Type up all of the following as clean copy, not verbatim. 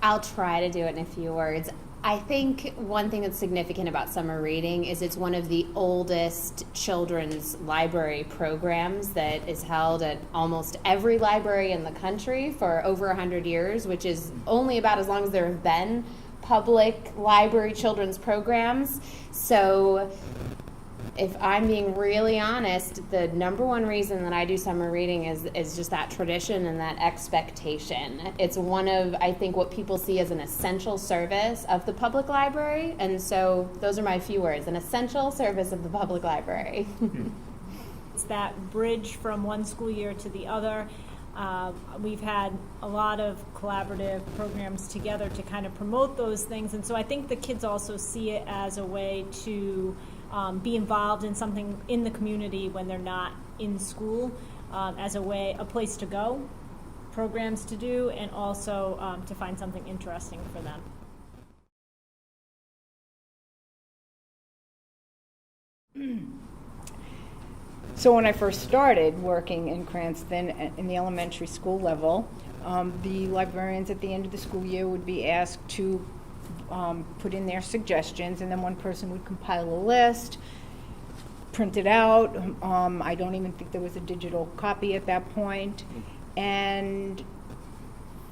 I'll try to do it in a few words. I think one thing that's significant about summer reading is it's one of the oldest children's library programs that is held at almost every library in the country for over 100 years, which is only about as long as there have been public library children's programs. So if I'm being really honest, the number one reason that I do summer reading is just that tradition and that expectation. It's one of, I think, what people see as an essential service of the public library. And so those are my few words, an essential service of the public library. It's that bridge from one school year to the other. We've had a lot of collaborative programs together to kind of promote those things. And so I think the kids also see it as a way to be involved in something in the community when they're not in school, as a place to go, programs to do, and also to find something interesting for them. So when I first started working in Cranston in the elementary school level, the librarians at the end of the school year would be asked to put in their suggestions, and then one person would compile a list, print it out. I don't even think there was a digital copy at that point. And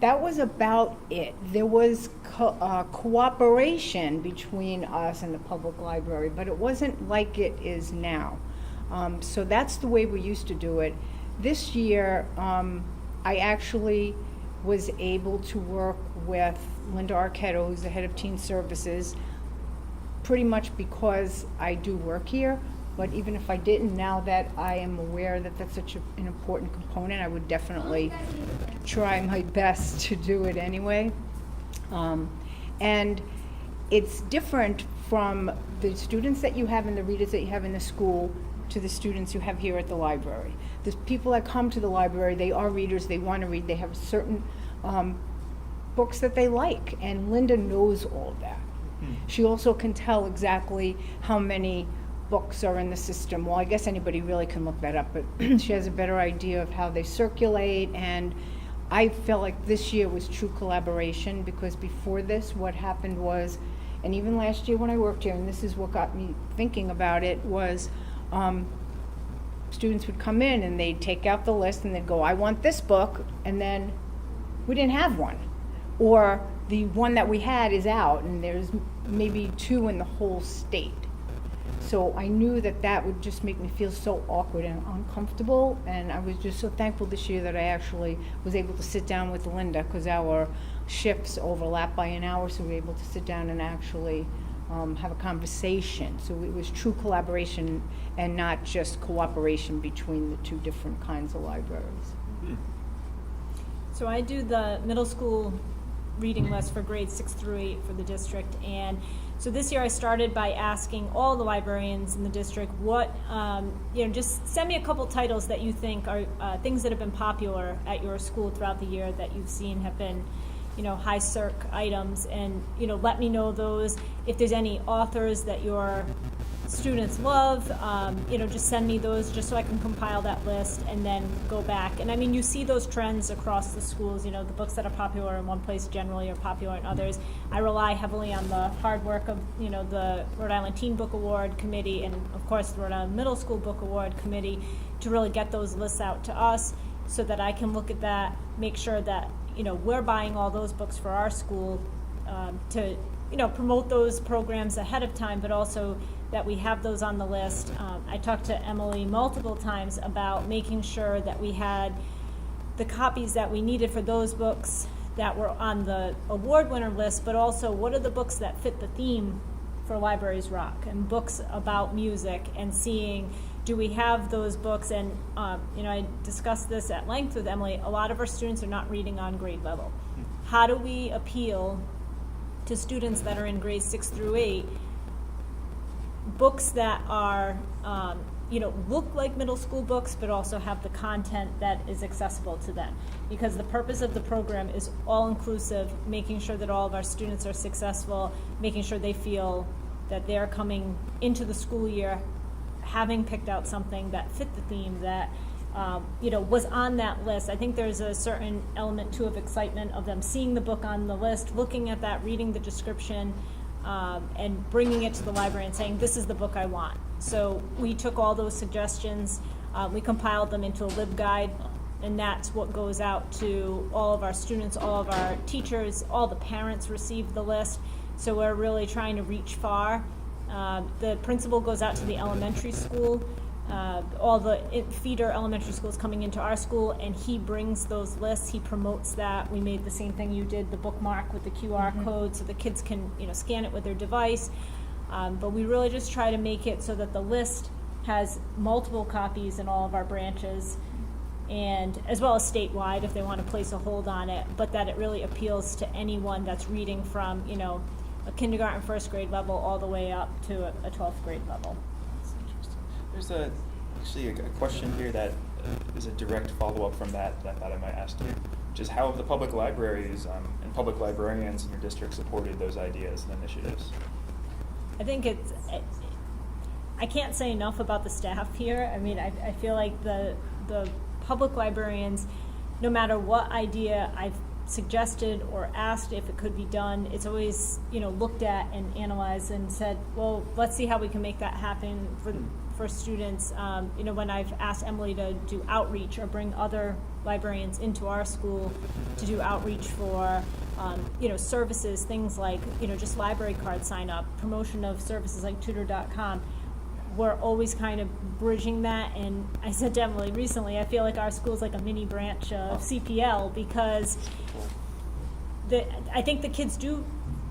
that was about it. There was cooperation between us and the public library, but it wasn't like it is now. So that's the way we used to do it. This year, I actually was able to work with Linda Arquetto, who's the head of Teen Services, pretty much because I do work here. But even if I didn't, now that I am aware that that's such an important component, I would definitely try my best to do it anyway. And it's different from the students that you have and the readers that you have in the school to the students you have here at the library. The people that come to the library, they are readers, they want to read, they have certain books that they like, and Linda knows all of that. She also can tell exactly how many books are in the system. Well, I guess anybody really can look that up, but she has a better idea of how they circulate, and I felt like this year was true collaboration, because before this, what happened was, and even last year when I worked here, and this is what got me thinking about it, was students would come in and they'd take out the list and they'd go, I want this book, and then we didn't have one. Or the one that we had is out and there's maybe two in the whole state. So I knew that that would just make me feel so awkward and uncomfortable, and I was just so thankful this year that I actually was able to sit down with Linda, because our shifts overlap by an hour, so we were able to sit down and actually have a conversation. So it was true collaboration and not just cooperation between the two different kinds of libraries. So I do the middle school reading list for grades 6 through 8 for the district, and so this year I started by asking all the librarians in the district what, just send me a couple titles that you think are things that have been popular at your school throughout the year that you've seen have been, high circ items, and, let me know those. If there's any authors that your students love, just send me those just so I can compile that list and then go back. And I mean, you see those trends across the schools, the books that are popular in one place generally are popular in others. I rely heavily on the hard work of, the Rhode Island Teen Book Award Committee and, of course, the Rhode Island Middle School Book Award Committee to really get those lists out to us so that I can look at that, make sure that, we're buying all those books for our school to, promote those programs ahead of time, but also that we have those on the list. I talked to Emily multiple times about making sure that we had the copies that we needed for those books that were on the award winner list, but also what are the books that fit the theme for Libraries Rock, and books about music, and seeing, do we have those books? And I discussed this at length with Emily. A lot of our students are not reading on grade level. How do we appeal to students that are in grades 6 through 8 books that are, look like middle school books, but also have the content that is accessible to them? Because the purpose of the program is all-inclusive, making sure that all of our students are successful, making sure they feel that they're coming into the school year having picked out something that fit the theme, that was on that list. I think there's a certain element too of excitement of them seeing the book on the list, looking at that, reading the description, and bringing it to the library and saying, this is the book I want. So we took all those suggestions, we compiled them into a LibGuide, and that's what goes out to all of our students, all of our teachers, all the parents receive the list. So we're really trying to reach far. The principal goes out to the elementary school, all the feeder elementary schools coming into our school, and he brings those lists, he promotes that. We made the same thing you did, the bookmark with the QR code, so the kids can scan it with their device. But we really just try to make it so that the list has multiple copies in all of our branches, and as well as statewide if they want to place a hold on it, but that it really appeals to anyone that's reading from a kindergarten, first grade level all the way up to a 12th grade level. That's interesting. There's actually a question here that is a direct follow-up from that I thought I might ask you, which is how have the public libraries and public librarians in your district supported those ideas and initiatives? I think I can't say enough about the staff here. I mean, I feel like the public librarians, no matter what idea I've suggested or asked if it could be done, it's always looked at and analyzed and said, well, let's see how we can make that happen for students. When I've asked Emily to do outreach or bring other librarians into our school to do outreach for services, things like just library card sign up, promotion of services like tutor.com, we're always kind of bridging that. And I said to Emily recently, I feel like our school's like a mini branch of CPL, because I think the kids do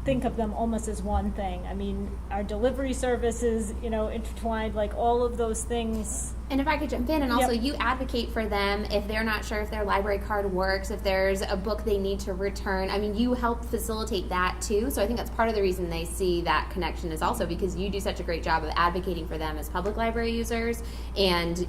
think of them almost as one thing. I mean, our delivery services, intertwined, like all of those things. And if I could jump in, and also Yep. you advocate for them if they're not sure if their library card works, if there's a book they need to return. I mean, you help facilitate that too. So I think that's part of the reason they see that connection is also because you do such a great job of advocating for them as public library users and,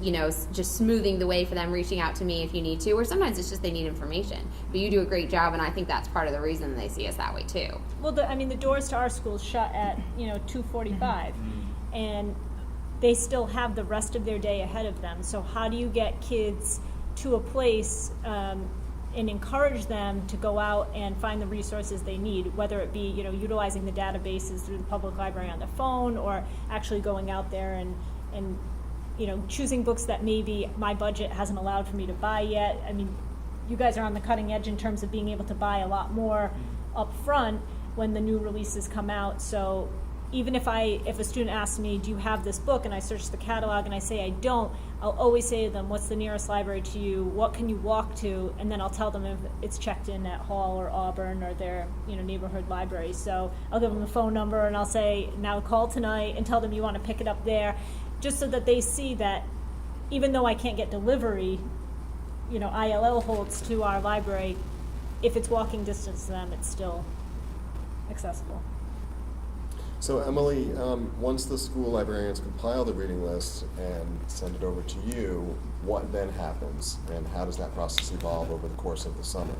just smoothing the way for them reaching out to me if you need to, or sometimes it's just they need information. But you do a great job, and I think that's part of the reason they see us that way too. Well, the doors to our school shut at 2:45, and they still have the rest of their day ahead of them. So how do you get kids to a place and encourage them to go out and find the resources they need, whether it be utilizing the databases through the public library on their phone, or actually going out there and choosing books that maybe my budget hasn't allowed for me to buy yet. I mean, you guys are on the cutting edge in terms of being able to buy a lot more up front when the new releases come out. So even if a student asks me, do you have this book, and I search the catalog and I say I don't, I'll always say to them, what's the nearest library to you? What can you walk to? And then I'll tell them if it's checked in at Hall or Auburn or their neighborhood library. So I'll give them the phone number and I'll say, now call tonight, and tell them you want to pick it up there, just so that they see that even though I can't get delivery, ILL holds to our library, if it's walking distance to them, it's still accessible. So Emily, once the school librarians compile the reading list and send it over to you, what then happens, and how does that process evolve over the course of the summer?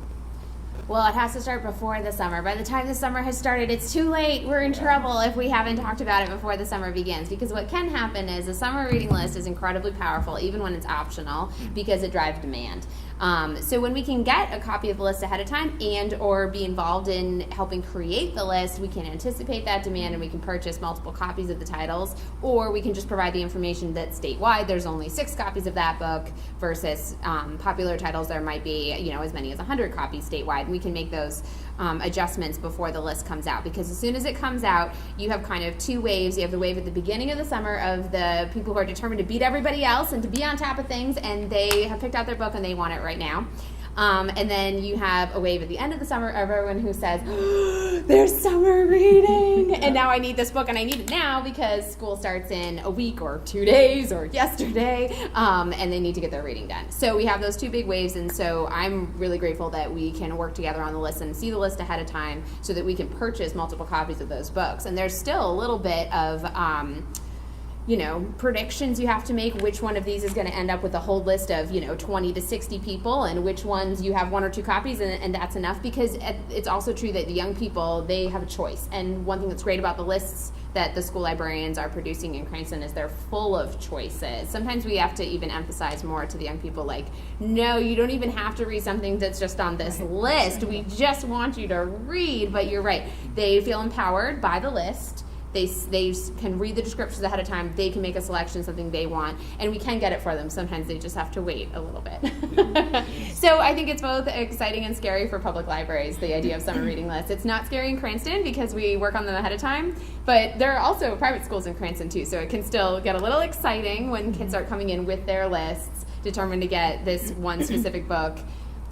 Well, it has to start before the summer. By the time the summer has started, it's too late. We're in trouble if we haven't talked about it before the summer begins. Because what can happen is a summer reading list is incredibly powerful, even when it's optional, because it drives demand. So when we can get a copy of the list ahead of time and or be involved in helping create the list, we can anticipate that demand and we can purchase multiple copies of the titles, or we can just provide the information that statewide there's only 6 copies of that book versus popular titles there might be as many as 100 copies statewide. And we can make those adjustments before the list comes out, because as soon as it comes out, you have kind of 2 waves. You have the wave at the beginning of the summer of the people who are determined to beat everybody else and to be on top of things, and they have picked out their book and they want it right now. And then you have a wave at the end of the summer of everyone who says, there's summer reading, and now I need this book, and I need it now because school starts in a week or 2 days or yesterday, and they need to get their reading done. So we have those 2 big waves, and so I'm really grateful that we can work together on the list and see the list ahead of time so that we can purchase multiple copies of those books. And there's still a little bit of predictions you have to make, which one of these is going to end up with a whole list of 20 to 60 people, and which ones you have 1 or 2 copies and that's enough, because it's also true that the young people, they have a choice. And one thing that's great about the lists that the school librarians are producing in Cranston is they're full of choices. Sometimes we have to even emphasize more to the young people, like, no, you don't even have to read something that's just on this list. We just want you to read. But you're right. They feel empowered by the list. They can read the descriptions ahead of time. They can make a selection, something they want, and we can get it for them. Sometimes they just have to wait a little bit. So I think it's both exciting and scary for public libraries, the idea of summer reading lists. It's not scary in Cranston because we work on them ahead of time, but there are also private schools in Cranston too, so it can still get a little exciting when kids start coming in with their lists, determined to get this one specific book.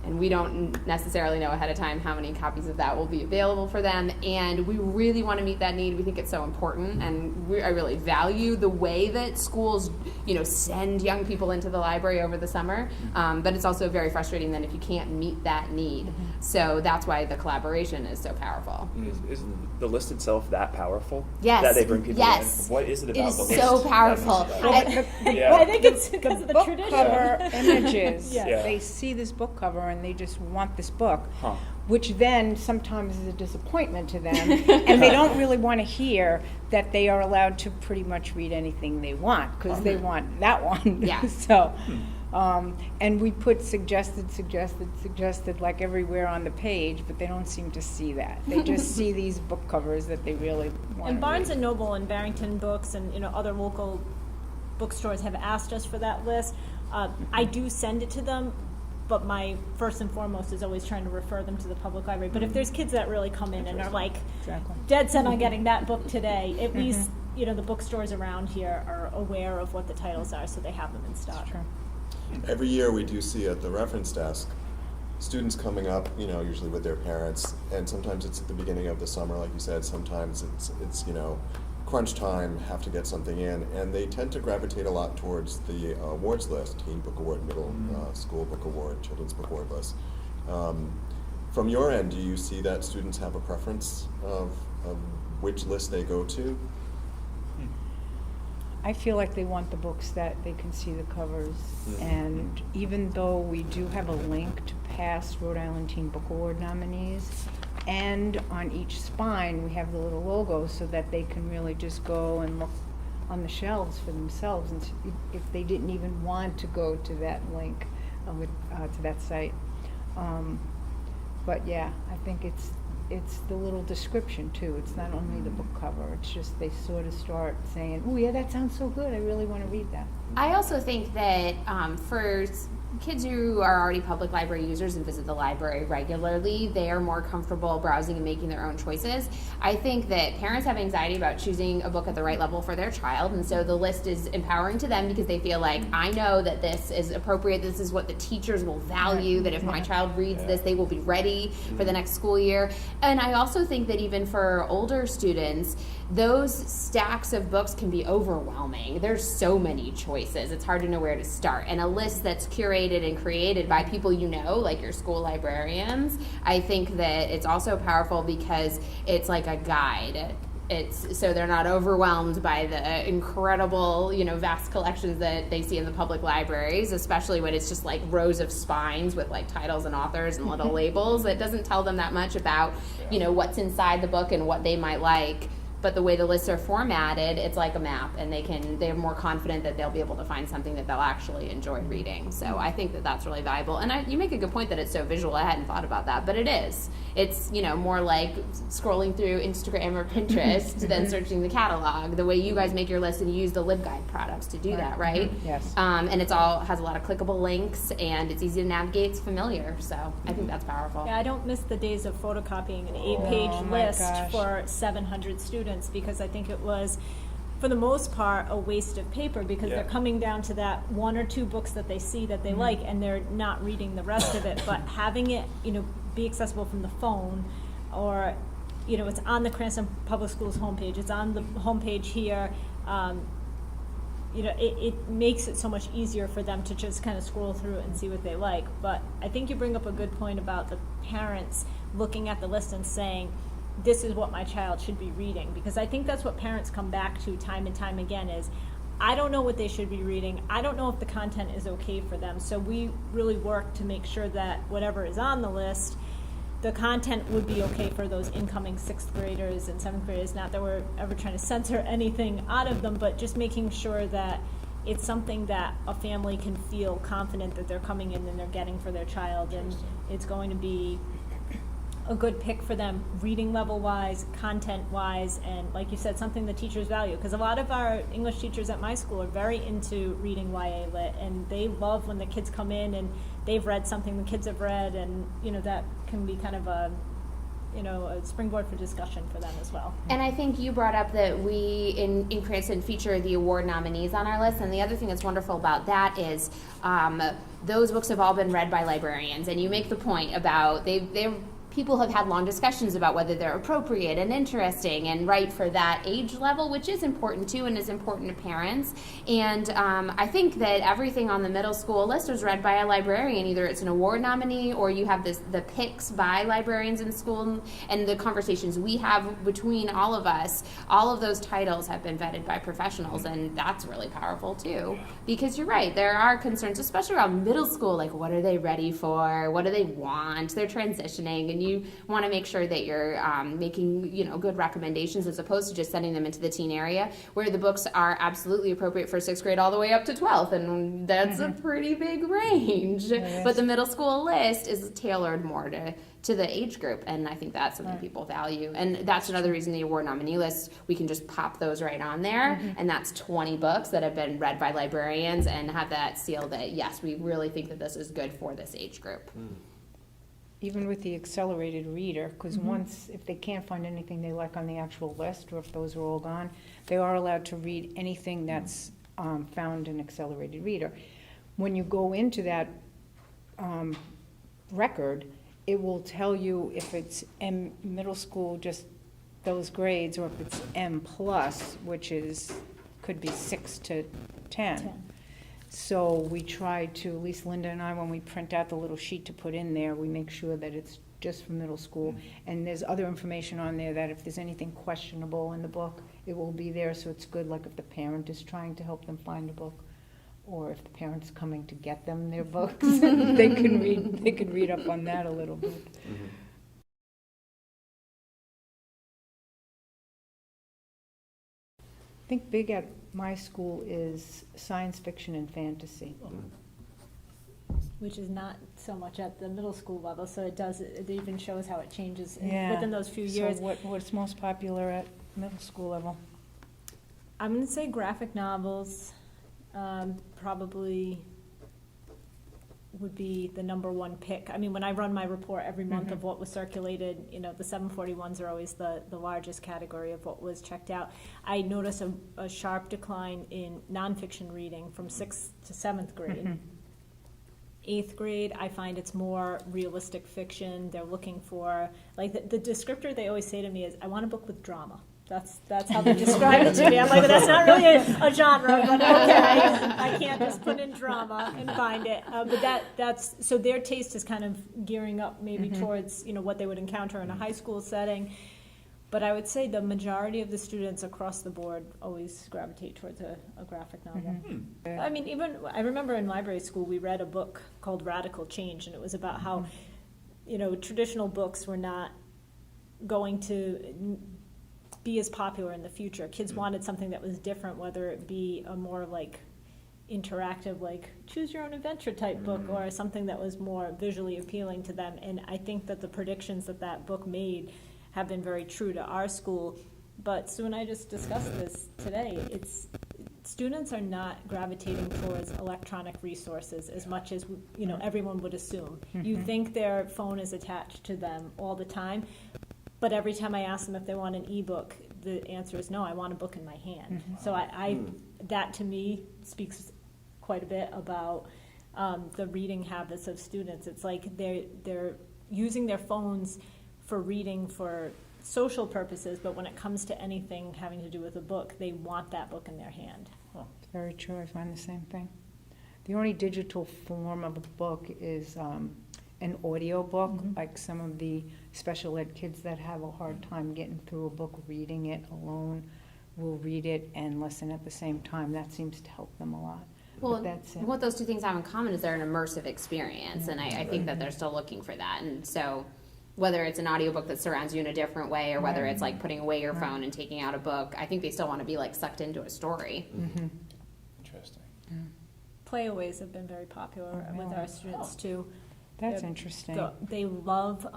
And we don't necessarily know ahead of time how many copies of that will be available for them. And we really want to meet that need. We think it's so important. And I really value the way that schools, send young people into the library over the summer. But it's also very frustrating then if you can't meet that need. So that's why the collaboration is so powerful. Is the list itself that powerful? Yes. That they bring people Yes. in? What is it about the list? It is so powerful. I think it's because of the book tradition. cover images. Yeah. They see this book cover and they just want this book, Huh. which then sometimes is a disappointment to them, and they don't really want to hear that they are allowed to pretty much read anything they want because they want that one. Yeah. So, and we put suggested like everywhere on the page, but they don't seem to see that. They just see these book covers that they really want. And Barnes and Noble and Barrington Books and other local bookstores have asked us for that list. I do send it to them, but my first and foremost is always trying to refer them to the public library. But if there's kids that really come in and are like dead set on getting that book today, at least the bookstores around here are aware of what the titles are, so they have them in stock. Every year we do see at the reference desk students coming up, usually with their parents, and sometimes it's at the beginning of the summer, like you said. Sometimes it's crunch time, have to get something in, and they tend to gravitate a lot towards the awards list: Teen Book Award, Middle School Book Award, Children's Book Award list. From your end, do you see that students have a preference of which list they go to? I feel like they want the books that they can see the covers, and even though we do have a link to past Rhode Island Teen Book Award nominees, and on each spine we have the little logo so that they can really just go and look on the shelves for themselves, and if they didn't even want to go to that link to that site. But yeah, I think it's the little description too. It's not only the book cover. It's just they sort of start saying, "Oh yeah, that sounds so good. I really want to read that." I also think that for kids who are already public library users and visit the library regularly, they are more comfortable browsing and making their own choices. I think that parents have anxiety about choosing a book at the right level for their child, and so the list is empowering to them because they feel like, I know that this is appropriate, this is what the teachers will value, that if my child reads this, they will be ready for the next school year. And I also think that even for older students, those stacks of books can be overwhelming. There's so many choices. It's hard to know where to start. And a list that's curated and created by people like your school librarians, I think that it's also powerful because it's like a guide. So they're not overwhelmed by the incredible, vast collections that they see in the public libraries, especially when it's just like rows of spines with like titles and authors and little labels. It doesn't tell them that much about, what's inside the book and what they might like. But the way the lists are formatted, it's like a map, and they're more confident that they'll be able to find something that they'll actually enjoy reading. So I think that that's really valuable. And you make a good point that it's so visual. I hadn't thought about that, but it is. It's more like scrolling through Instagram or Pinterest than searching the catalog. The way you guys make your list, and you use the LibGuide products to do that, right? Yes. And it's all has a lot of clickable links, and it's easy to navigate. It's familiar. So I think that's powerful. Yeah, I don't miss the days of photocopying an 8-page list gosh. for 700 students, because I think it was, for the most part, a waste of paper, because they're coming down to that one or two books that they see that they like, and they're not reading the rest of it. But having it, be accessible from the phone, or, it's on the Cranston Public Schools homepage, it's on the homepage here, it makes it so much easier for them to just kind of scroll through it and see what they like. But I think you bring up a good point about the parents looking at the list and saying, this is what my child should be reading, because I think that's what parents come back to time and time again is, I don't know what they should be reading. I don't know if the content is okay for them. So we really work to make sure that whatever is on the list the content would be okay for those incoming 6th graders and 7th graders. Not that we're ever trying to censor anything out of them, but just making sure that it's something that a family can feel confident that they're coming in and they're getting for their child, and it's going to be a good pick for them, reading level wise, content wise, and like you said, something the teachers value. Because a lot of our English teachers at my school are very into reading YA Lit, and they love when the kids come in and they've read something the kids have read, and that can be kind of a springboard for discussion for them as well. And I think you brought up that we in Cranston feature the award nominees on our list, and the other thing that's wonderful about that is those books have all been read by librarians, and you make the point about they're people have had long discussions about whether they're appropriate and interesting and right for that age level, which is important too and is important to parents. And I think that everything on the middle school list was read by a librarian. Either it's an award nominee or you have the picks by librarians in school, and the conversations we have between all of us, all of those titles have been vetted by professionals, and that's really powerful too. Because you're right, there are concerns, especially around middle school, like what are they ready for? What do they want? They're transitioning, and you want to make sure that you're making good recommendations as opposed to just sending them into the teen area, where the books are absolutely appropriate for 6th grade all the way up to 12th, and that's a pretty big range. But the middle school list is tailored more to the age group, and I think that's something people value. And that's another reason the award nominee list, we can just pop those right on there, and that's 20 books that have been read by librarians and have that seal that yes, we really think that this is good for this age group. Even with the accelerated reader, because once, if they can't find anything they like on the actual list, or if those are all gone, they are allowed to read anything that's found in accelerated reader. When you go into that record, it will tell you if it's M middle school, just those grades, or if it's M plus, which could be 6 to 10. So we try to, at least Linda and I, when we print out the little sheet to put in there, we make sure that it's just for middle school. And there's other information on there that if there's anything questionable in the book, it will be there. So it's good, like if the parent is trying to help them find a book, or if the parent's coming to get them their books, they can read up on that a little bit. I think big at my school is science fiction and fantasy. Which is not so much at the middle school level, so it even shows how it changes within those few years. So what's most popular at middle school level? I'm going to say graphic novels probably would be the #1 pick. I mean, when I run my report every month of what was circulated, the 741s are always the largest category of what was checked out. I notice a sharp decline in nonfiction reading from 6th to 7th grade. 8th grade, I find it's more realistic fiction. They're looking for, like, the descriptor they always say to me is, I want a book with drama. That's how they describe it to me. I'm like, well, that's not really a genre, but okay, I can't just put in drama and find it. But that's so their taste is kind of gearing up maybe towards what they would encounter in a high school setting. But I would say the majority of the students across the board always gravitate towards a graphic novel. I mean, even I remember in library school we read a book called Radical Change, and it was about how traditional books were not going to be as popular in the future. Kids wanted something that was different, whether it be a more like interactive, like choose your own adventure type book, or something that was more visually appealing to them. And I think that the predictions that book made have been very true to our school. But Sue and I just discussed this today. Students are not gravitating towards electronic resources as much as everyone would assume. You think their phone is attached to them all the time, but every time I ask them if they want an ebook, the answer is no, I want a book in my hand. So that to me speaks quite a bit about the reading habits of students. It's like they're using their phones for reading for social purposes, but when it comes to anything having to do with a book, they want that book in their hand. It's very true. I find the same thing. The only digital form of a book is an audio book, like some of the special ed kids that have a hard time getting through a book, reading it alone, will read it and listen at the same time. That seems to help them a lot. Well, what those two things have in common is they're an immersive experience, and I think that they're still looking for that. And so whether it's an audiobook that surrounds you in a different way or whether it's like putting away your phone and taking out a book, I think they still want to be like sucked into a story. Interesting. Playaways have been very popular with our students too. That's interesting. They love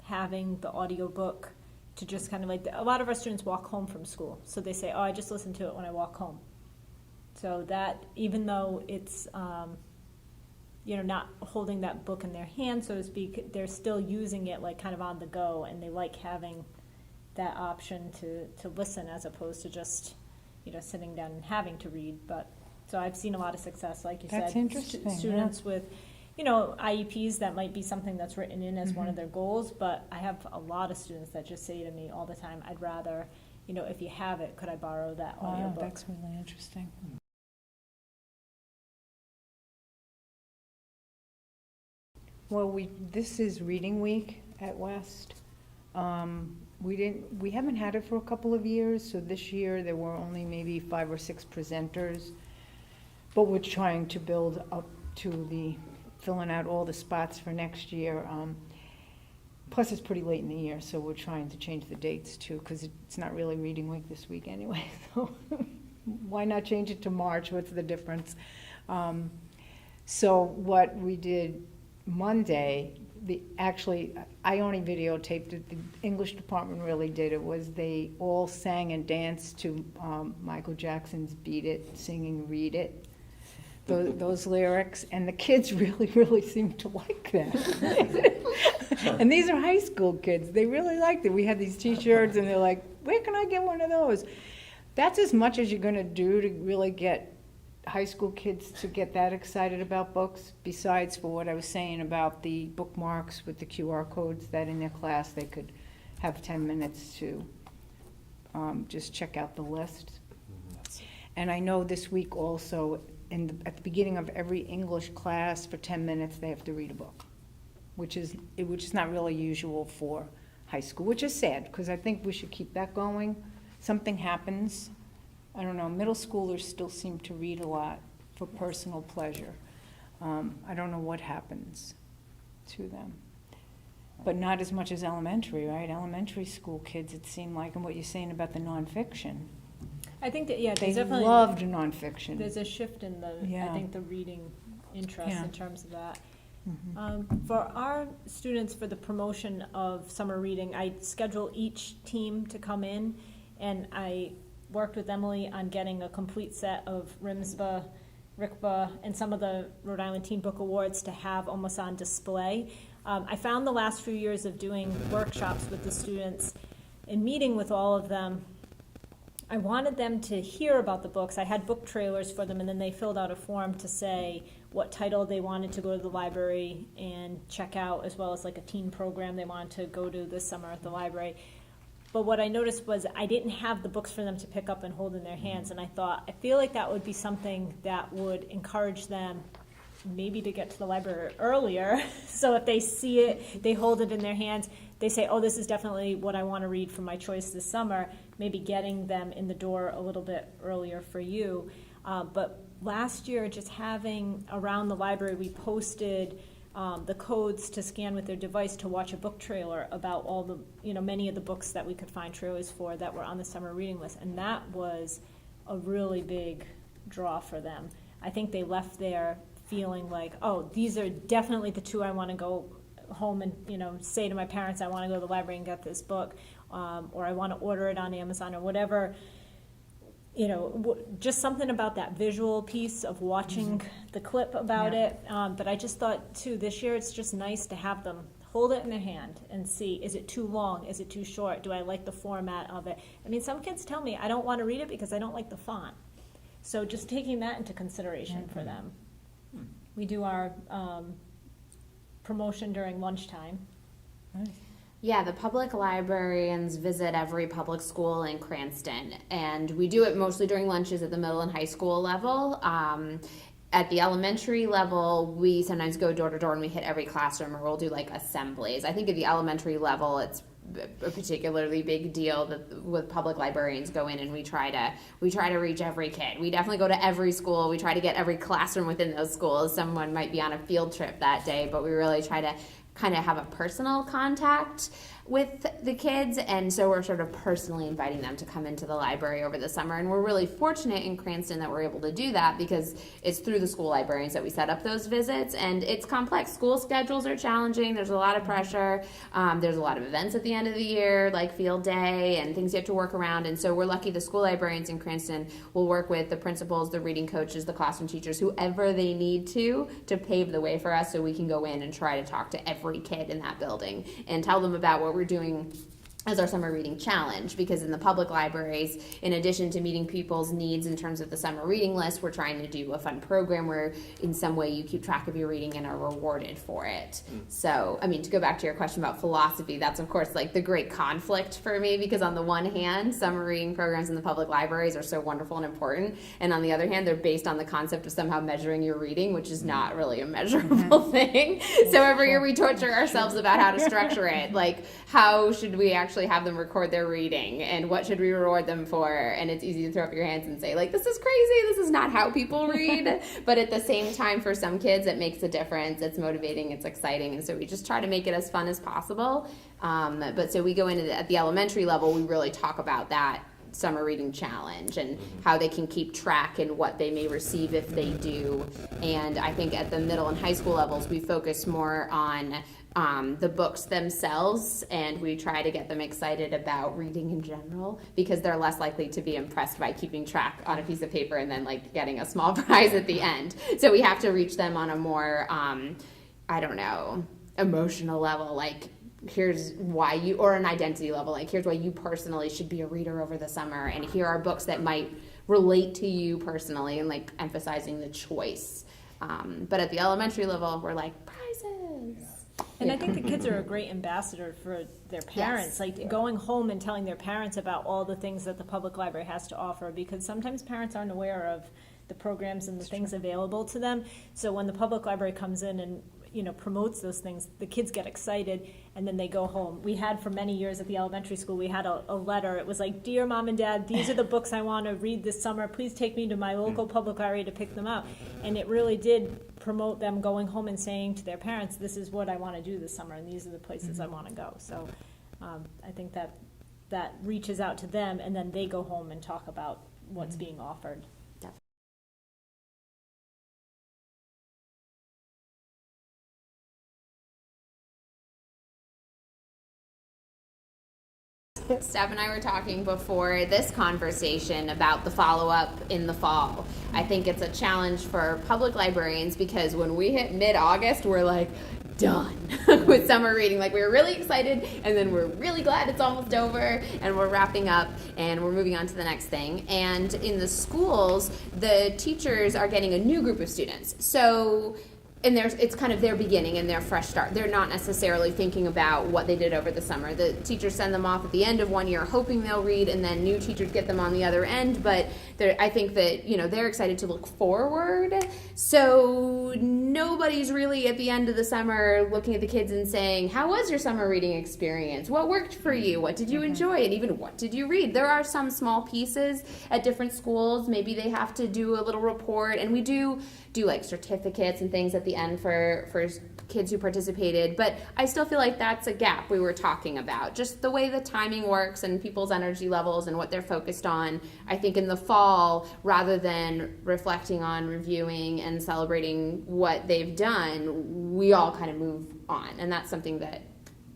having the audiobook to just kind of like, a lot of our students walk home from school. So they say, oh, I just listen to it when I walk home. So that, even though it's, not holding that book in their hand, so to speak, they're still using it like kind of on the go, and they like having that option to listen as opposed to just, sitting down and having to read. But so I've seen a lot of success, like you said. That's interesting, Students with, IEPs, that might be something that's written in as one of their goals, but I have a lot of students that just say to me all the time, I'd rather, if you have it, could I borrow that audiobook? That's really interesting. Well, this is reading week at West. We haven't had it for a couple of years, so this year there were only maybe 5 or 6 presenters, but we're trying to build up to filling out all the spots for next year. Plus, it's pretty late in the year, so we're trying to change the dates too, because it's not really reading week this week anyway. So why not change it to March? What's the difference? So what we did Monday, I only videotaped it. The English department really did it. Was they all sang and danced to Michael Jackson's "Beat It," singing "Read It." Those lyrics, and the kids really, really seemed to like that. And these are high school kids. They really liked it. We had these T-shirts, and they're like, where can I get one of those? That's as much as you're going to do to really get high school kids to get that excited about books, besides for what I was saying about the bookmarks with the QR codes, that in their class they could have 10 minutes to just check out the list. And I know this week also, at the beginning of every English class, for 10 minutes they have to read a book, which is not really usual for high school, which is sad, because I think we should keep that going. Something happens. I don't know, middle schoolers still seem to read a lot for personal pleasure. I don't know what happens to them. But not as much as elementary, right? Elementary school kids, it seemed like, and what you're saying about the nonfiction. I think that, They definitely loved nonfiction. there's a shift in I think the reading interest in terms of that. For our students, for the promotion of summer reading, I schedule each team to come in, and I worked with Emily on getting a complete set of RIMSBA, RICBA, and some of the Rhode Island Teen Book Awards to have almost on display. I found the last few years of doing workshops with the students and meeting with all of them, I wanted them to hear about the books. I had book trailers for them, and then they filled out a form to say what title they wanted to go to the library and check out, as well as like a teen program they wanted to go to this summer at the library. But what I noticed was I didn't have the books for them to pick up and hold in their hands, and I thought, I feel like that would be something that would encourage them maybe to get to the library earlier. So if they see it, they hold it in their hands, they say, oh, this is definitely what I want to read for my choice this summer, maybe getting them in the door a little bit earlier for you. But last year, just having around the library, we posted the codes to scan with their device to watch a book trailer about all the, many of the books that we could find trailers for that were on the summer reading list. And that was a really big draw for them. I think they left there feeling like, oh, these are definitely the two I want to go home and, say to my parents, I want to go to the library and get this book, or I want to order it on Amazon or whatever. Just something about that visual piece of watching the clip about it. But I just thought, too, this year it's just nice to have them hold it in their hand and see, is it too long? Is it too short? Do I like the format of it? I mean, some kids tell me, I don't want to read it because I don't like the font. So just taking that into consideration for them. We do our promotion during lunchtime. Nice. Yeah, the public librarians visit every public school in Cranston, and we do it mostly during lunches at the middle and high school level. At the elementary level, we sometimes go door to door and we hit every classroom, or we'll do like assemblies. I think at the elementary level, it's a particularly big deal that with public librarians go in and we try to reach every kid. We definitely go to every school. We try to get every classroom within those schools. Someone might be on a field trip that day, but we really try to kind of have a personal contact with the kids, and so we're sort of personally inviting them to come into the library over the summer. And we're really fortunate in Cranston that we're able to do that because it's through the school librarians that we set up those visits, and it's complex. School schedules are challenging. There's a lot of pressure. There's a lot of events at the end of the year, like field day and things you have to work around. And so we're lucky the school librarians in Cranston will work with the principals, the reading coaches, the classroom teachers, whoever they need to pave the way for us so we can go in and try to talk to every kid in that building and tell them about what we're doing as our summer reading challenge, because in the public libraries, in addition to meeting people's needs in terms of the summer reading list, we're trying to do a fun program where in some way you keep track of your reading and are rewarded for it. So, I mean, to go back to your question about philosophy, that's of course like the great conflict for me, because on the one hand, summer reading programs in the public libraries are so wonderful and important, and on the other hand, they're based on the concept of somehow measuring your reading, which is not really a measurable thing. So every year we torture ourselves about how to structure it, like how should we actually have them record their reading and what should we reward them for, and it's easy to throw up your hands and say like, this is crazy, this is not how people read. But at the same time, for some kids it makes a difference, it's motivating, it's exciting, and so we just try to make it as fun as possible. But so we go into at the elementary level, we really talk about that summer reading challenge and how they can keep track and what they may receive if they do. And I think at the middle and high school levels we focus more on the books themselves, and we try to get them excited about reading in general, because they're less likely to be impressed by keeping track on a piece of paper and then like getting a small prize at the end. So we have to reach them on a more emotional level, like here's why you, or an identity level, like here's why you personally should be a reader over the summer, and here are books that might relate to you personally, and like emphasizing the choice. But at the elementary level, we're like, prizes. And I think the kids are a great ambassador for their parents, going home and telling their parents about all the things that the public library has to offer, because sometimes parents aren't aware of the programs and the things available to them. So when the public library comes in and promotes those things, the kids get excited, and then they go home. We had for many years at the elementary school, we had a letter. It was like, dear mom and dad, these are the books I want to read this summer. Please take me to my local public library to pick them up. And it really did promote them going home and saying to their parents, this is what I want to do this summer, and these are the places I want to go. So I think that reaches out to them, and then they go home and talk about what's being offered. Steph and I were talking before this conversation about the follow-up in the fall. I think it's a challenge for public librarians, because when we hit mid-August, we're like, done with summer reading. Like, we were really excited, and then we're really glad it's almost over, and we're wrapping up, and we're moving on to the next thing. And in the schools, the teachers are getting a new group of students. So it's kind of their beginning and their fresh start. They're not necessarily thinking about what they did over the summer. The teachers send them off at the end of one year hoping they'll read, and then new teachers get them on the other end. But I think that they're excited to look forward. So nobody's really at the end of the summer looking at the kids and saying, how was your summer reading experience? What worked for you? What did you enjoy? And even what did you read? There are some small pieces at different schools. Maybe they have to do a little report, and we do like certificates and things at the end for kids who participated. But I still feel like that's a gap we were talking about, just the way the timing works and people's energy levels and what they're focused on. I think in the fall, rather than reflecting on, reviewing, and celebrating what they've done, we all kind of move on, and that's something that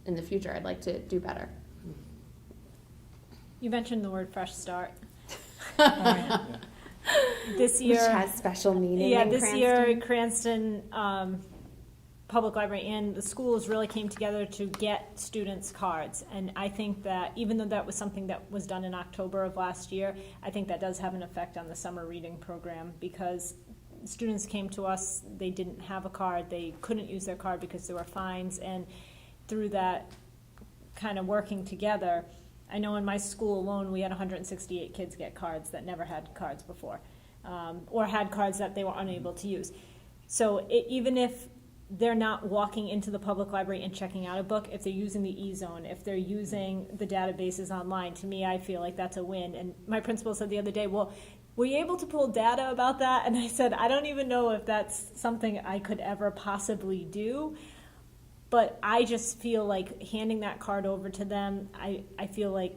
in the future I'd like to do better. You mentioned the word fresh start. This year, which has special meaning. Yeah, in this Cranston. year, Cranston Public Library and the schools really came together to get students cards. And I think that even though that was something that was done in October of last year, I think that does have an effect on the summer reading program, because students came to us, they didn't have a card, they couldn't use their card because there were fines, and through that kind of working together, I know in my school alone we had 168 kids get cards that never had cards before, or had cards that they were unable to use. So even if they're not walking into the public library and checking out a book, if they're using the e-zone, if they're using the databases online, to me I feel like that's a win. And my principal said the other day, well, were you able to pull data about that? And I said, I don't even know if that's something I could ever possibly do. But I just feel like handing that card over to them, I feel like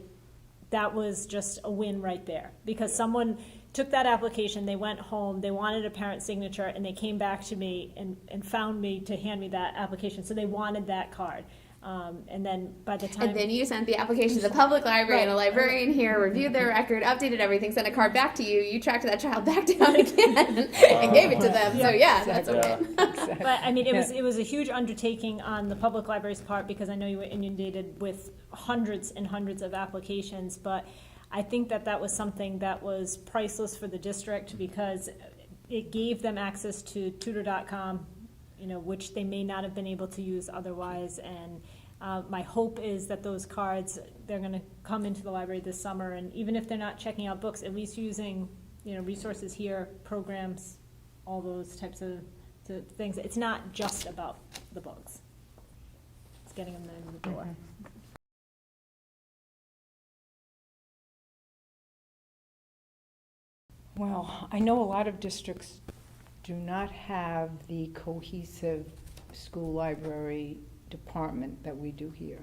that was just a win right there. Because someone took that application, they went home, they wanted a parent signature, and they came back to me and found me to hand me that application. So they wanted that card. And then by the time... And then you sent the application to the public library, and a librarian here reviewed their record, updated everything, sent a card back to you. You tracked that child back down again and gave it to them. So yeah, that's okay. But I mean, it was a huge undertaking on the public library's part, because I know you were inundated with hundreds and hundreds of applications. But I think that was something that was priceless for the district, because it gave them access to tutor.com, which they may not have been able to use otherwise. And my hope is that those cards, they're going to come into the library this summer, and even if they're not checking out books, at least using resources here, programs, all those types of things. It's not just about the books. It's getting them in the door. Well, I know a lot of districts do not have the cohesive school library department that we do here.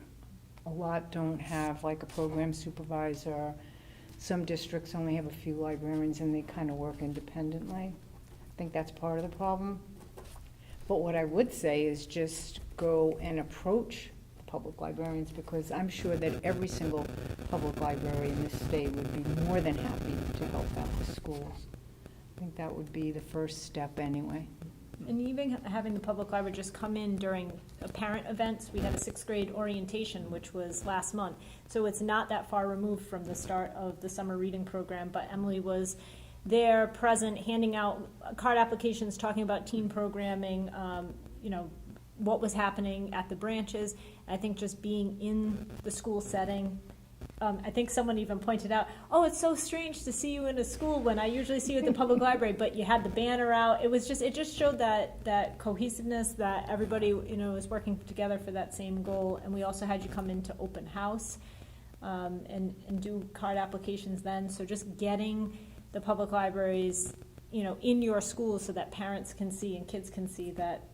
A lot don't have like a program supervisor. Some districts only have a few librarians and they kind of work independently. I think that's part of the problem. But what I would say is just go and approach the public librarians, because I'm sure that every single public library in this state would be more than happy to help out the schools. I think that would be the first step anyway. And even having the public library just come in during parent events. We had a 6th grade orientation, which was last month. So it's not that far removed from the start of the summer reading program, but Emily was there, present, handing out card applications, talking about teen programming, what was happening at the branches. I think just being in the school setting. I think someone even pointed out, oh, it's so strange to see you in a school when I usually see you at the public library, but you had the banner out. It just showed that cohesiveness, that everybody, is working together for that same goal. And we also had you come into open house and do card applications then. So just getting the public libraries, in your schools so that parents can see and kids can see that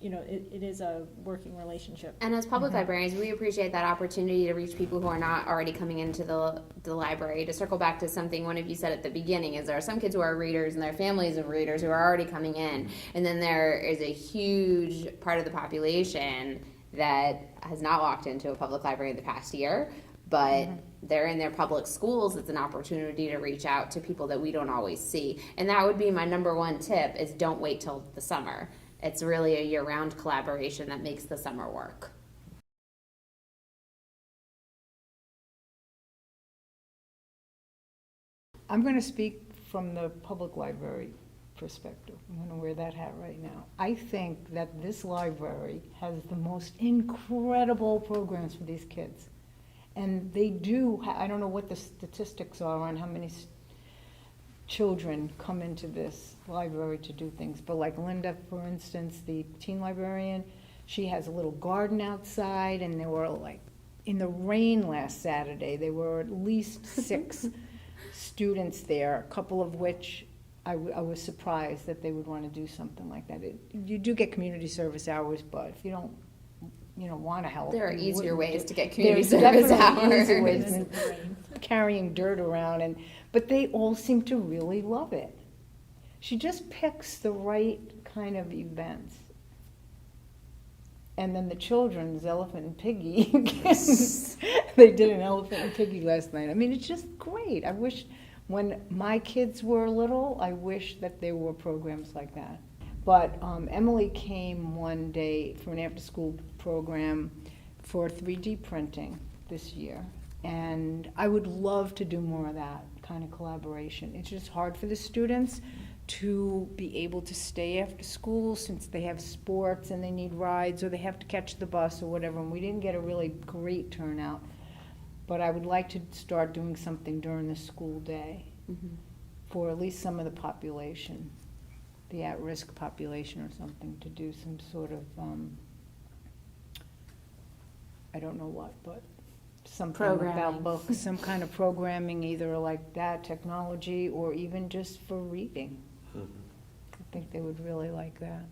it is a working relationship. And as public librarians, we appreciate that opportunity to reach people who are not already coming into the library. To circle back to something one of you said at the beginning, is there are some kids who are readers and their families of readers who are already coming in. And then there is a huge part of the population that has not walked into a public library in the past year, but they're in their public schools. It's an opportunity to reach out to people that we don't always see. And that would be my number one tip, is don't wait till the summer. It's really a year-round collaboration that makes the summer work. I'm going to speak from the public library perspective. I'm going to wear that hat right now. I think that this library has the most incredible programs for these kids. And they do, I don't know what the statistics are on how many children come into this library to do things, but like Linda, for instance, the teen librarian, she has a little garden outside, and there were like, in the rain last Saturday, there were at least 6 students there, a couple of which I was surprised that they would want to do something like that. You do get community service hours, but if you don't want to help. There are easier ways to get community service hours. Easier ways than carrying dirt around, but they all seem to really love it. She just picks the right kind of events. And then the children's Elephant and Piggy. They did an Elephant and Piggy last night. I mean, it's just great. I wish, when my kids were little, I wish that there were programs like that. But Emily came one day for an after-school program for 3D printing this year. And I would love to do more of that kind of collaboration. It's just hard for the students to be able to stay after school, since they have sports and they need rides, or they have to catch the bus or whatever. And we didn't get a really great turnout. But I would like to start doing something during the school day for at least some of the population, the at-risk population or something, to do some sort of, I don't know what, but something about books, some kind of programming, either like that, technology, or even just for reading. I think they would really like that.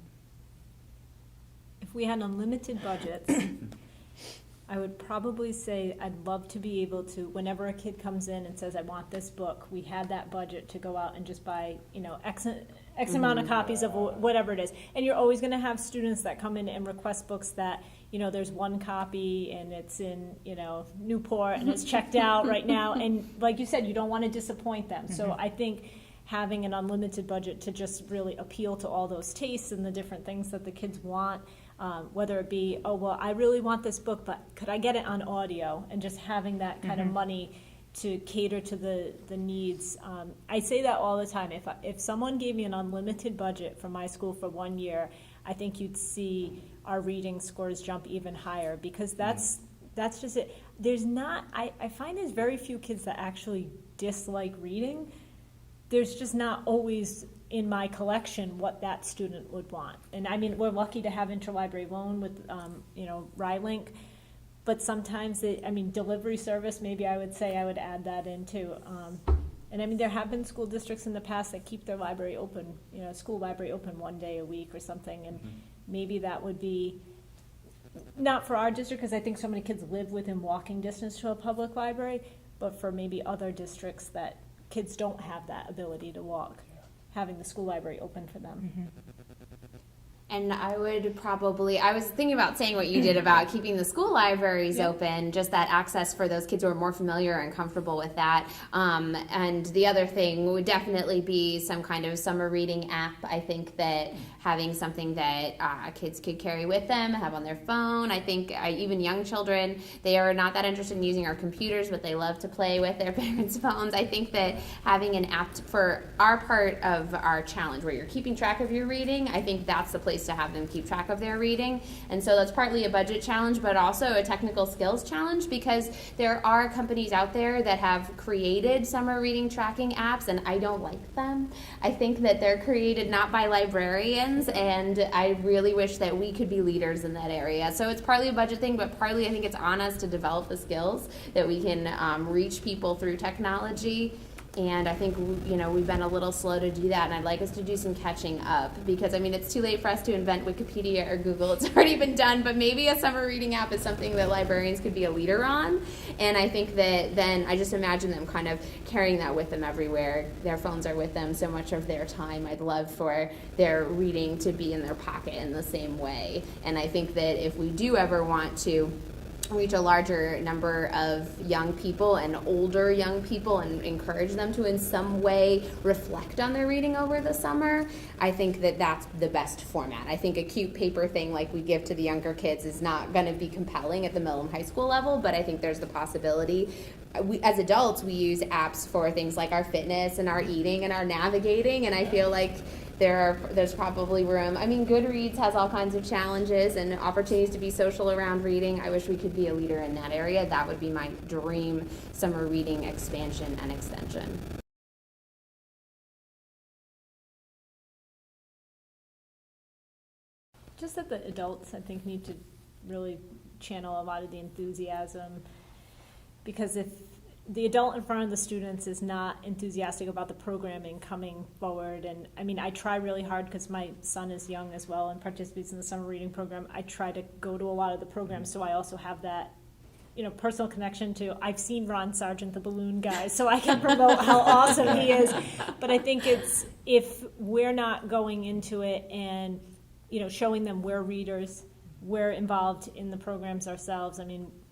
we had unlimited budgets, I would probably say I'd love to be able to, whenever a kid comes in and says, I want this book, we had that budget to go out and just buy, X amount of copies of whatever it is. And you're always going to have students that come in and request books that, there's one copy and it's in, Newport and it's checked out right now. And like you said, you don't want to disappoint them. So I think having an unlimited budget to just really appeal to all those tastes and the different things that the kids want, whether it be, I really want this book, but could I get it on audio? And just having that kind of money to cater to the needs. I say that all the time. If someone gave me an unlimited budget for my school for 1 year, I think you'd see our reading scores jump even higher, because that's just it. I find there's very few kids that actually dislike reading. There's just not always in my collection what that student would want. And I mean, we're lucky to have interlibrary loan with, RILA, but sometimes delivery service, maybe I would say I would add that in too. And I mean, there have been school districts in the past that keep their library open, school library open 1 day a week or something. And maybe that would be, not for our district, because I think so many kids live within walking distance to a public library, but for maybe other districts that kids don't have that ability to walk, having the school library open for them. And I was thinking about saying what you did about keeping the school libraries open, just that access for those kids who are more familiar and comfortable with that. And the other thing would definitely be some kind of summer reading app. I think that having something that kids could carry with them, have on their phone. I think even young children, they are not that interested in using our computers, but they love to play with their parents' phones. I think that having an app for our part of our challenge, where you're keeping track of your reading, I think that's the place to have them keep track of their reading. And so that's partly a budget challenge, but also a technical skills challenge, because there are companies out there that have created summer reading tracking apps, and I don't like them. I think that they're created not by librarians, and I really wish that we could be leaders in that area. So it's partly a budget thing, but partly I think it's on us to develop the skills that we can reach people through technology. And I think, we've been a little slow to do that, and I'd like us to do some catching up, because, it's too late for us to invent Wikipedia or Google. It's already been done, but maybe a summer reading app is something that librarians could be a leader on. And I think that then I just imagine them kind of carrying that with them everywhere. Their phones are with them so much of their time. I'd love for their reading to be in their pocket in the same way. And I think that if we do ever want to reach a larger number of young people and older young people and encourage them to in some way reflect on their reading over the summer, I think that that's the best format. I think a cute paper thing like we give to the younger kids is not going to be compelling at the middle and high school level, but I think there's the possibility. As adults, we use apps for things like our fitness and our eating and our navigating, and I feel like there's probably room. Goodreads has all kinds of challenges and opportunities to be social around reading. I wish we could be a leader in that area. That would be my dream summer reading expansion and extension. Just that the adults, I think, need to really channel a lot of the enthusiasm, because if the adult in front of the students is not enthusiastic about the programming coming forward, and I try really hard, because my son is young as well and participates in the summer reading program. I try to go to a lot of the programs, so I also have that personal connection to, I've seen Ron Sargent, the balloon guy, so I can promote how awesome he is. But I think it's, if we're not going into it and showing them we're readers, we're involved in the programs ourselves.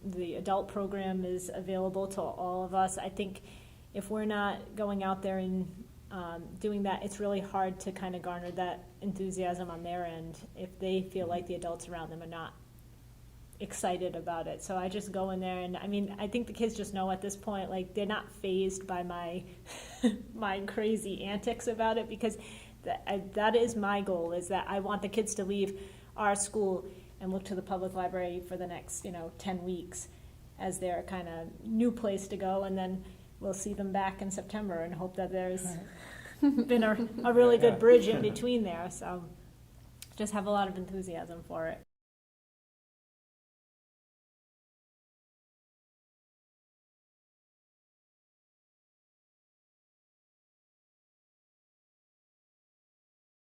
The adult program is available to all of us. I think if we're not going out there and doing that, it's really hard to kind of garner that enthusiasm on their end if they feel like the adults around them are not excited about it. So I just go in there, and I think the kids just know at this point, like, they're not fazed by my my crazy antics about it, because that is my goal, is that I want the kids to leave our school and look to the public library for the next 10 weeks as their kind of new place to go, and then we'll see them back in September and hope that there's been a really good bridge in between there. So just have a lot of enthusiasm for it.